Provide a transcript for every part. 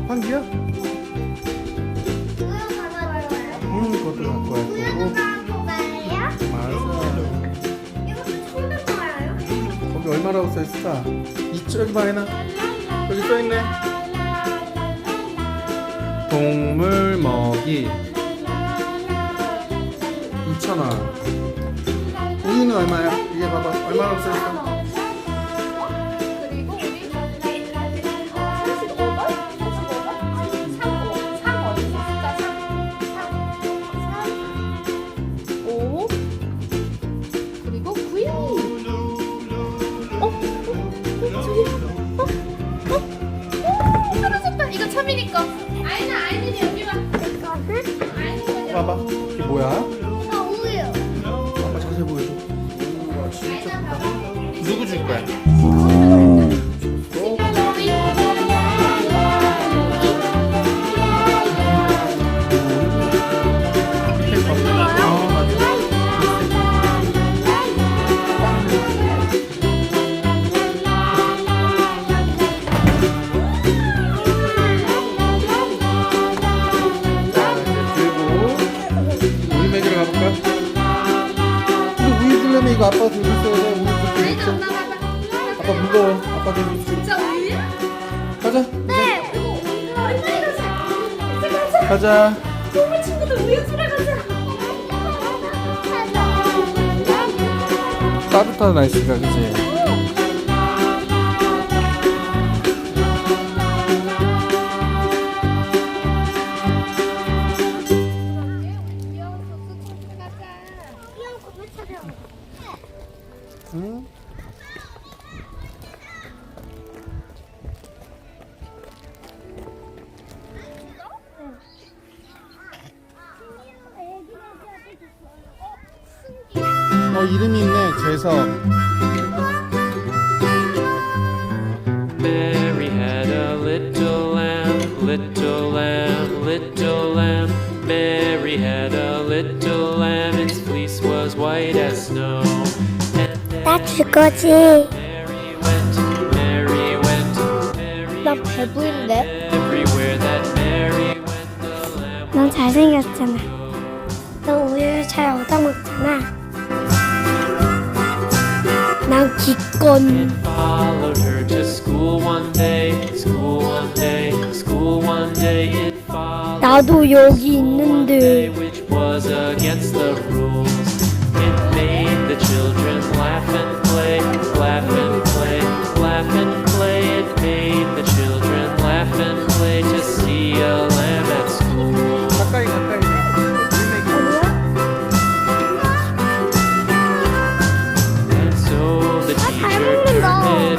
환기야? 그것도 갖고 갈 거고. 맞아. 이것도 처음 봐요. 거기 얼마라고 써있을까? 여기 봐, 해나. 여기 써있네. 동물 먹이 2,000원. 우유는 얼마야? 이게 봐봐. 얼마라고 써있어? 그리고 우리 45번? 45번? 3 어디 있을까? 3 5 그리고 9요. 저기 떨어졌다. 이거 차민이 거. 아이나 아이들이 여기 와. 봐봐. 이게 뭐야? 우유. 아빠 자세히 보여줘. 우와, 진짜 크다. 누구 줄 거야? 이거 아빠 들고 있어야 돼. 우유 들고 있어. 아빠 무거워. 아빠 들고 있어. 진짜 우유? 가자. 네. 가자. 가자. 동물 친구들 우유 주러 가자. 따뜻한 날씨가 그치? 응? 이름이 있네. 재석. Mary had a little lamb, little lamb, little lamb. Mary had a little lamb, its fleece was white as snow. 나 줄 거지. Mary went, Mary went, Mary 나 went, 배부른데? everywhere that Mary went, the lamb 넌 잘생겼잖아. 넌 우유 잘 얻어먹잖아. 난 기껏. followed her to school one day, school one day, school one day. It followed 나도 여기 있는데. which was against the rules. It made the children laugh and play, laugh and play, laugh and play. It made the children laugh and play to see a lamb at school. 가까이 가까이. And so the teacher turned it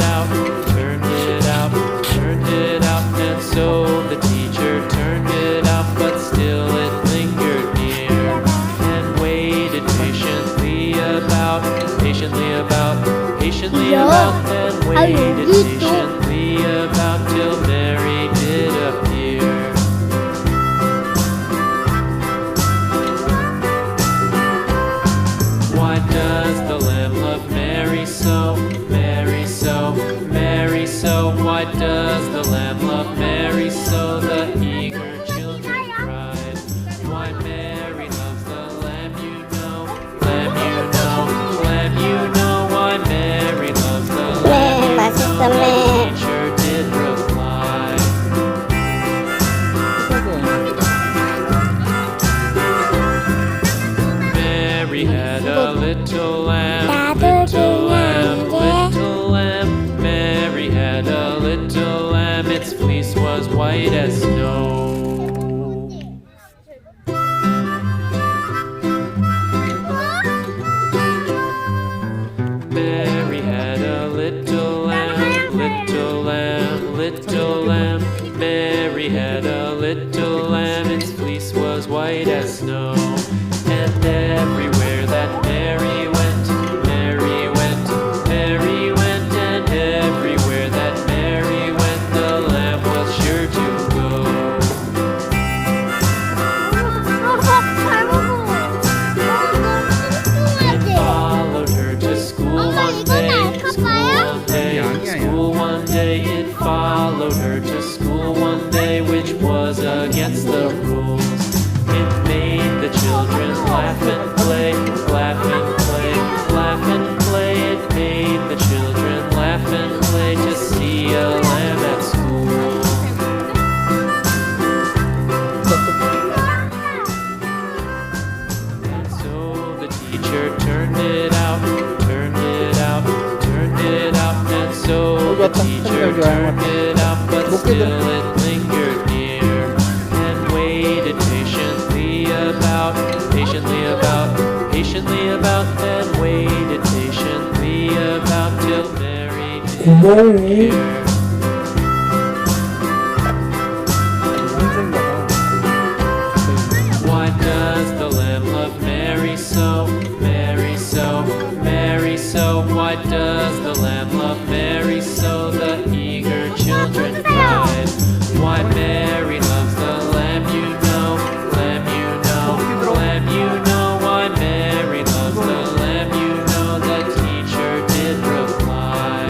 out, turned it out, turned it out. And so the teacher turned it out, but still it lingered near and waited patiently about, patiently about, patiently about, and waited patiently about till Mary did appear. Why does the lamb love Mary so, Mary so, Mary so? Why does the lamb love Mary so? The eager children cried. Why Mary loves the lamb, you know, lamb, you know, lamb, you know. Why Mary loves the lamb, you 맛있어, know. 매. The teacher did reply. Mary had a little lamb, little lamb, little lamb. Mary had a little lamb, its fleece was white as snow. Mary had a little lamb, little lamb, little lamb. Mary had a little lamb, its fleece was white as snow. And everywhere that Mary went, Mary went, Mary went, and everywhere that Mary went, the lamb was sure to go. It followed her to school one day, school one day, school one day. It followed her 못 still 깨달아. it lingered near and waited patiently about, and waited patiently about till Mary did appear. Why does the lamb love Mary so, Mary so, Mary so? Why does the lamb love Mary so? The eager children cried. Why Mary loves the lamb, you know, lamb, you know, lamb, you know. Why Mary loves the lamb, you know. The teacher did reply.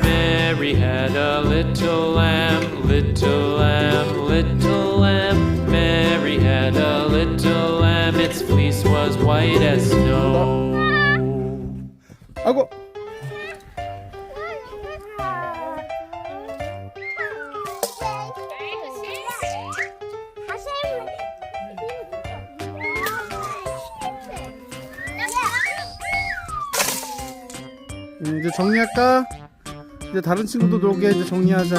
Mary had a little lamb, little lamb, little lamb. Mary had a little lamb, its fleece was white as snow. 아이고. 이제 정리할까? 이제 다른 친구도 오게 이제 정리하자.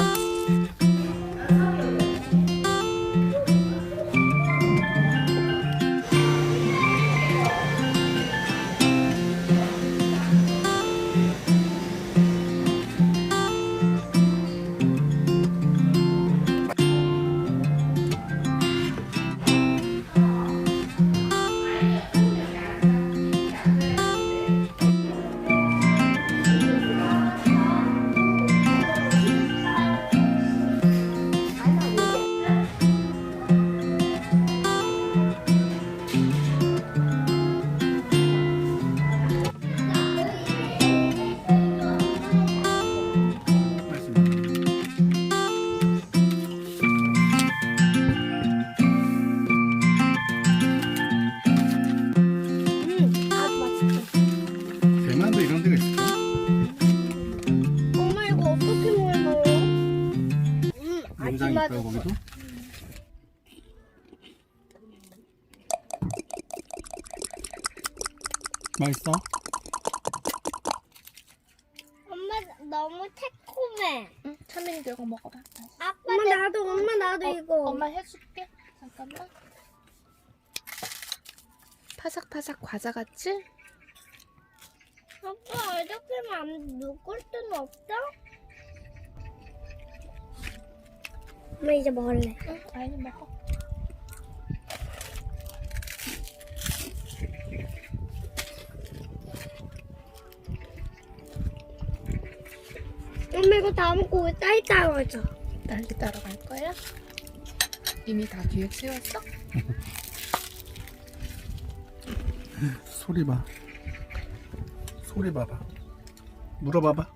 아주 맛있어. 대만도 이런 데가 있을까? 엄마 이거 어떻게 먹어요? 농장이 있다고 거기도? 맛있어? 엄마 너무 새콤해. 응, 차민이도 이거 먹어봐. 엄마 나도 이거. 엄마 해줄게. 잠깐만. 파삭파삭 과자 같지? 아빠 이렇게만 안 먹을 수는 없어? 엄마 이제 먹을래. 응, 아이는 먹어. 엄마 이거 다 먹고 왜 딸 따라가자. 딸기 따러 갈 거야? 이미 다 계획 세웠어? 소리 봐. 소리 봐봐. 물어봐봐.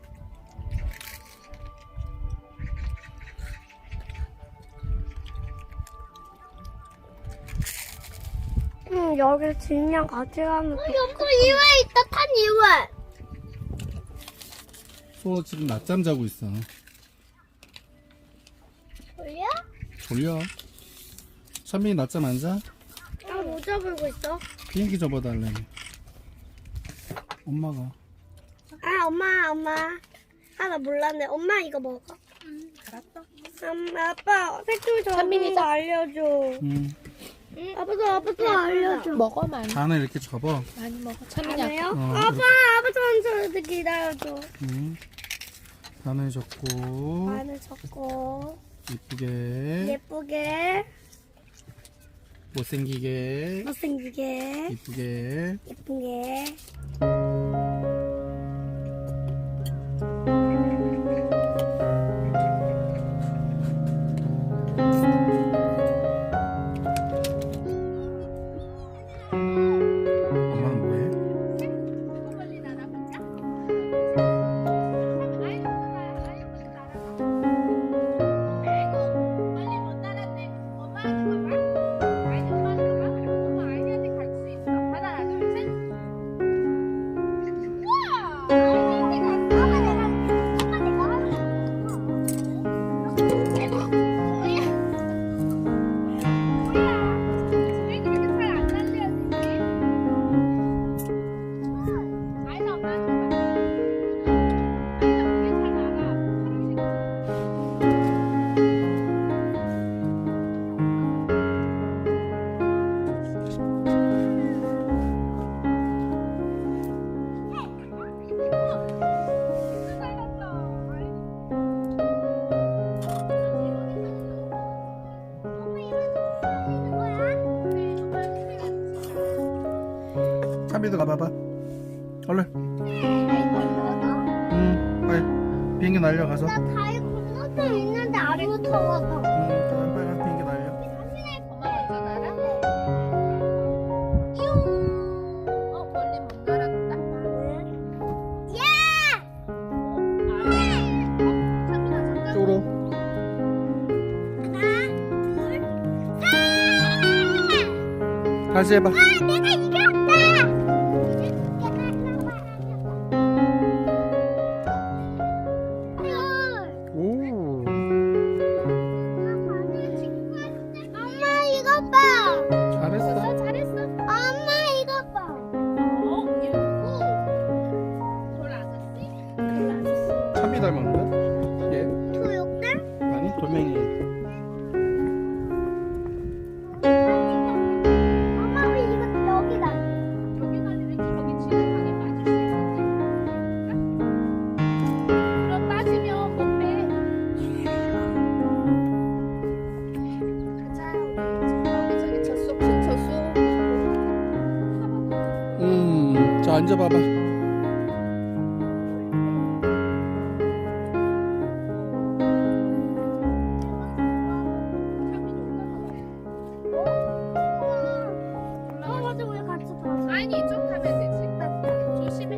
응, 여기 진냥 같이 가면 돼. 여기 이외 있다, 탄 이외. 소 지금 낮잠 자고 있어. 졸려? 졸려. 찬민이 낮잠 안 자? 나 모자 불고 있어. 비행기 접어달래. 엄마가. 아, 엄마. 아, 나 몰랐네. 엄마 이거 먹어. 알았어. 아빠, 색깔 접는 거 알려줘. 아빠도 알려줘. 먹어 많이. 반을 이렇게 접어. 많이 먹어. 차민이 아니요? 아빠. 아빠 저한테 기다려줘. 반을 접고 반을 접고 이쁘게 예쁘게 못생기게 못생기게 이쁘게 예쁘게. 엄마는 뭐해? 참이도 가봐봐. 얼른. 빨리 비행기 날려가서. 나 다리 건너서 있는데 아무도 타와봐. 빨간 비행기 날려. 엄마 먼저 날아. 멀리 못 날았다. 예! 쪽으로. 다시 해봐. 내가 이겼다! 오. 엄마 이거 봐! 잘했어. 잘했어. 엄마 이거 봐! 참이 닮았는데? 얘? 토요일? 아니 돌멩이. 엄마 왜 이거 여기다? 저기 날리면 저기 지나가게 빠질 수 있는데. 그럼 빠지면 못 빼. 저기 쳤어. 쳤어. 자 앉아봐봐. 맞아 우리 같이 봐. 아니 이쪽 가면 되지. 조심해.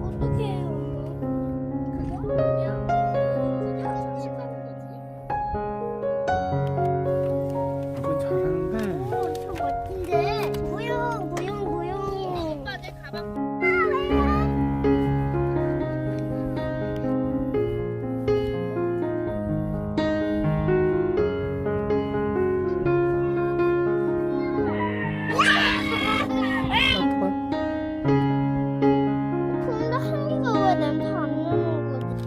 어떻게 해요? 그거 그냥 그냥 식하는 거지. 그건 잘하는데. 참 멋진데. 모형. 오빠 내 가방. 근데 한이가 왜 냄새 안 나는 거지?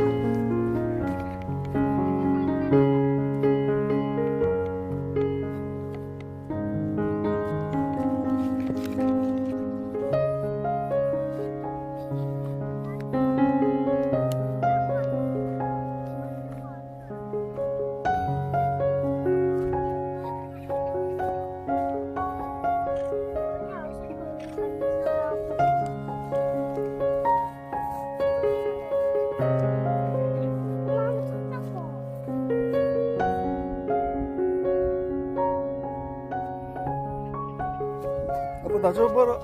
아빠 나 좀 봐라.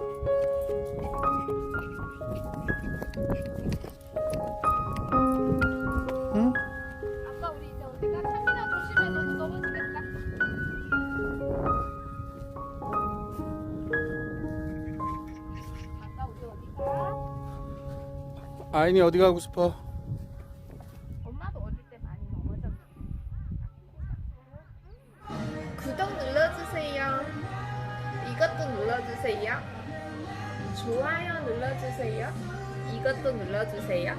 응? 아빠 우리 이제 어디가? 참이나 조심해. 너도 넘어지겠다. 아빠 우리 어디가? 아인이 어디 가고 싶어? 엄마도 어릴 때 많이 넘어졌는데. 구독 눌러주세요. 이것도 눌러주세요. 좋아요 눌러주세요. 이것도 눌러주세요.